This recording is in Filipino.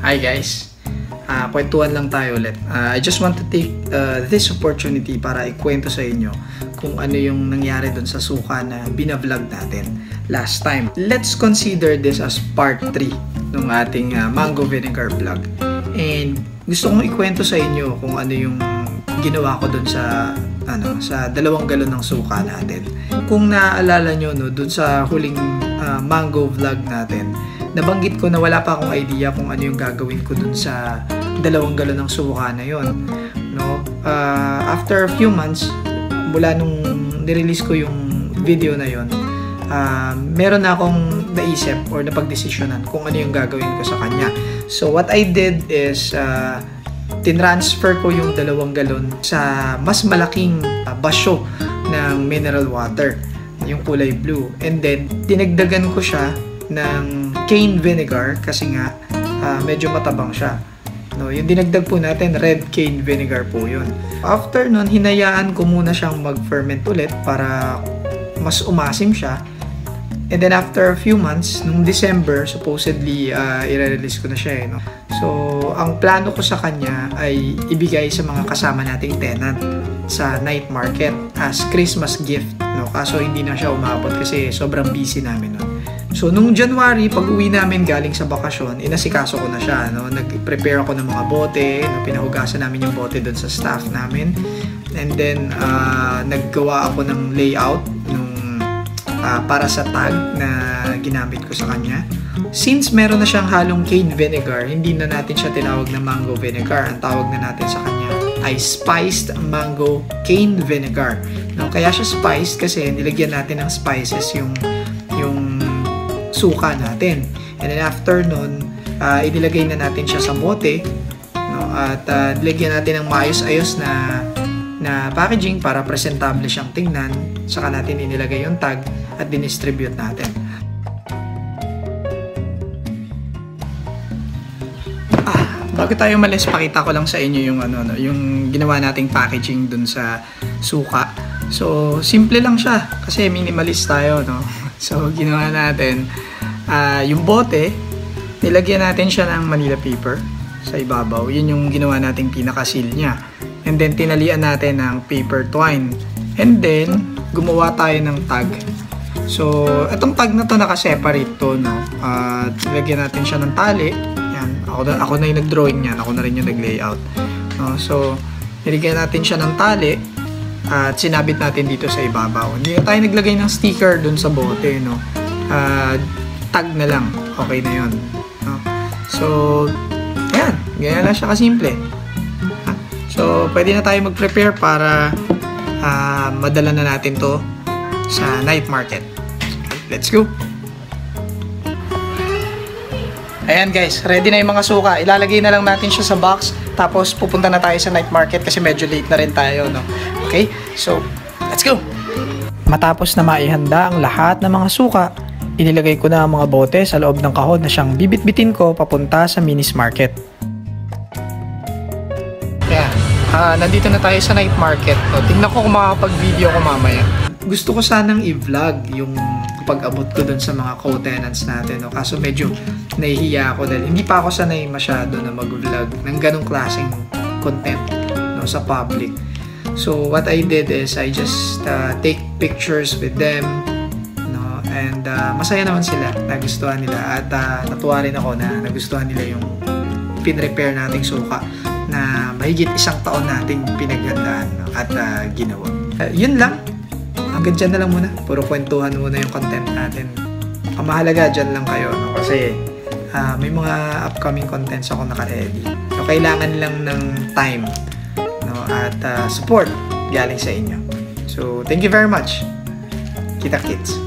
Hi guys, kwentuhan lang tayo ulit. I just want to take this opportunity para ikwento sa inyo kung ano yung nangyari dun sa suka na binavlog natin last time. Let's consider this as part 3 ng ating mango vinegar vlog. And gusto kong ikwento sa inyo kung ano yung ginawa ko dun sa 2 galon ng suka natin. Kung naaalala nyo, no, dun sa huling mango vlog natin, nabanggit ko na wala pa akong idea kung ano yung gagawin ko dun sa 2 galon ng suka na yon, no? After a few months mula nung nirelease ko yung video na yon, meron na akong naisip or napagdesisyonan kung ano yung gagawin ko sa kanya. So what I did is tinransfer ko yung 2 galon sa mas malaking basyo ng mineral water, yung kulay blue, and then dinagdagan ko siya ng cane vinegar kasi nga medyo matabang siya, no? Yung dinagdag po natin, red cane vinegar po yun. After nun, hinayaan ko muna siyang mag-ferment ulit para mas umasim siya. And then after a few months, nung December, supposedly i-release ko na siya, no? So ang plano ko sa kanya ay ibigay sa mga kasama nating tenant sa night market as Christmas gift, no? Kaso hindi na siya umabot kasi sobrang busy namin nun. So nung January, pag uwi namin galing sa bakasyon, inasikaso ko na siya, no? Nag-prepare ako ng mga bote, no? Pinahugasan namin yung bote doon sa staff namin. And then naggawa ako ng layout para sa tag na ginamit ko sa kanya. Since meron na siyang halong cane vinegar, hindi na natin siya tinawag na mango vinegar. Ang tawag na natin sa kanya ay spiced mango cane vinegar, no? Kaya siya spiced kasi nilagyan natin ng spices yung suka natin. And then after nun, inilagay na natin siya sa bote, no? At nilagyan natin ng maayos-ayos na packaging para presentable siyang tingnan. Saka natin inilagay yung tag at dinistribute natin. Bago tayo malis, pakita ko lang sa inyo yung yung ginawa nating packaging dun sa suka. So simple lang siya kasi minimalist tayo, no? So ginawa natin yung bote, nilagyan natin siya ng Manila paper sa ibabaw. Yun yung ginawa nating pinaka-seal niya. And then tinalian natin ng paper twine. And then gumawa tayo ng tag. So itong tag na to naka-separate to, no? Nilagyan natin siya ng tali. Yan, ako na yung nag-drawing niyan, ako na rin yung nag-layout, no? So nilagyan natin siya ng tali at sinabit natin dito sa ibabaw. Hindi na tayo naglagay ng sticker dun sa bote, no? Tag na lang, okay na yun, no? So yan, ganyan lang siya kasimple. So pwede na tayo mag-prepare para madala na natin to sa night market. Let's go! Ayan guys, ready na yung mga suka. Ilalagay na lang natin siya sa box, tapos pupunta na tayo sa night market kasi medyo late na rin tayo, no? Okay, so let's go! Matapos na maihanda ang lahat ng mga suka, inilagay ko na ang mga bote sa loob ng kahon na siyang bibit-bitin ko papunta sa Minis Market. Ayan, nandito na tayo sa night market, no? Tingnan ko kung makakapag-video ko mamaya. Gusto ko sanang i-vlog yung pag-abot ko dun sa mga co-tenants natin, no? Kaso medyo nahihiya ako dahil hindi pa ako sanay masyado na mag-vlog ng ganong klaseng content, no, sa public. So what I did is I just take pictures with them, no? And masaya naman sila, nagustuhan nila, at natuwa rin ako na nagustuhan nila yung pinrepare nating suka na mahigit 1 taon nating pinaghandaan, no? At ginawa. Yun lang. Hanggang dyan na lang muna. Puro kwentuhan muna yung content natin. Ang mahalaga, dyan lang kayo, no? Kasi may mga upcoming contents ako naka-ready. So kailangan lang ng time, no? At support galing sa inyo. So thank you very much. Kita kits.